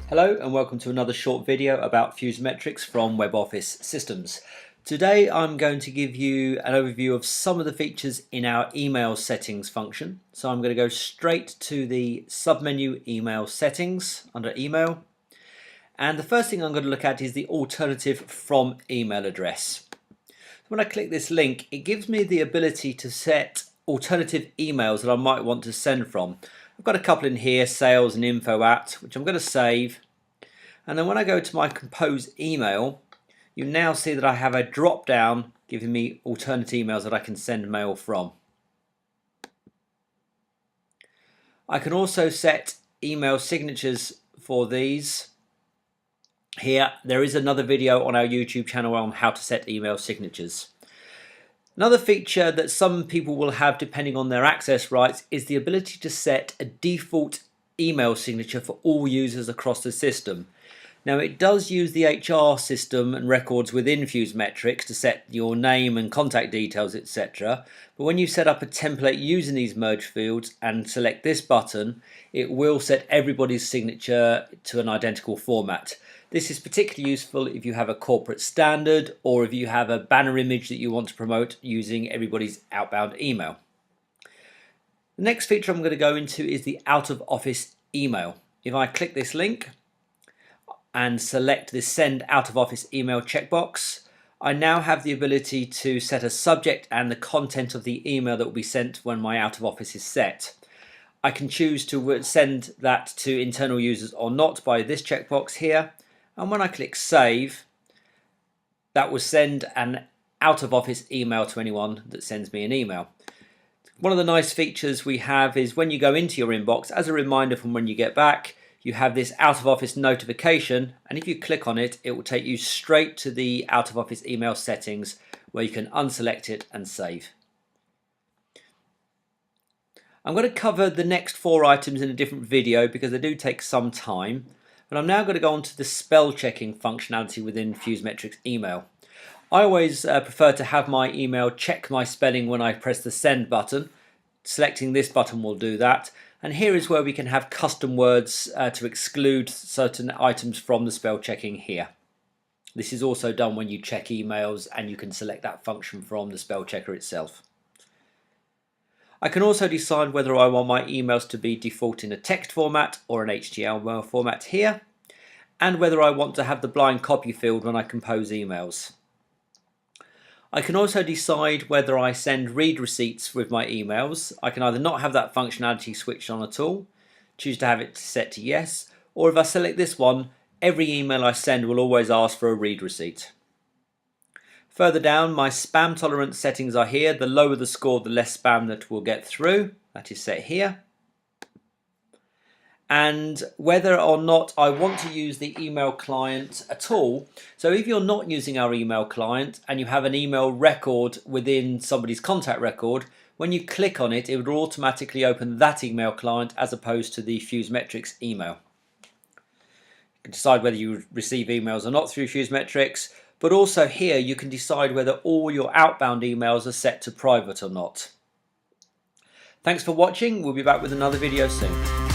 Hello and welcome to another short video about FuseMetrix from Web Office Systems. Today I'm going to give you an overview of some of the features in our email settings function. So I'm going to go straight to the submenu email settings under email. And the first thing I'm going to look at is the alternative from email address. When I click this link, it gives me the ability to set alternative emails that I might want to send from. I've got a couple in here, sales and info at, which I'm going to save. And then when I go to my compose email, you now see that I have a drop down giving me alternate emails that I can send mail from. I can also set email signatures for these. Here, there is another video on our YouTube channel on how to set email signatures. Another feature that some people will have depending on their access rights is the ability to set a default email signature for all users across the system. Now it does use the HR system and records within FuseMetrix to set your name and contact details, etc. But when you set up a template using these merge fields and select this button, it will set everybody's signature to an identical format. This is particularly useful if you have a corporate standard or if you have a banner image that you want to promote using everybody's outbound email. The next feature I'm going to go into is the out of office email. If I click this link and select this send out of office email checkbox, I now have the ability to set a subject and the content of the email that will be sent when my out of office is set. I can choose to send that to internal users or not by this checkbox here. And when I click save, that will send an out of office email to anyone that sends me an email. One of the nice features we have is when you go into your inbox, as a reminder from when you get back, you have this out of office notification, and if you click on it, it will take you straight to the out of office email settings where you can unselect it and save. I'm going to cover the next 4 items in a different video because they do take some time. But I'm now going to go on to the spell checking functionality within FuseMetrix email. I always prefer to have my email check my spelling when I press the send button. Selecting this button will do that. And here is where we can have custom words to exclude certain items from the spell checking here. This is also done when you check emails and you can select that function from the spell checker itself. I can also decide whether I want my emails to be default in a text format or an HTML format here, and whether I want to have the blind copy field when I compose emails. I can also decide whether I send read receipts with my emails. I can either not have that functionality switched on at all, choose to have it set to yes, or if I select this one, every email I send will always ask for a read receipt. Further down, my spam tolerance settings are here. The lower the score, the less spam that will get through. That is set here. And whether or not I want to use the email client at all. So if you're not using our email client and you have an email record within somebody's contact record, when you click on it, it would automatically open that email client as opposed to the FuseMetrix email. You can decide whether you receive emails or not through FuseMetrix. But also here you can decide whether all your outbound emails are set to private or not. Thanks for watching. We'll be back with another video soon.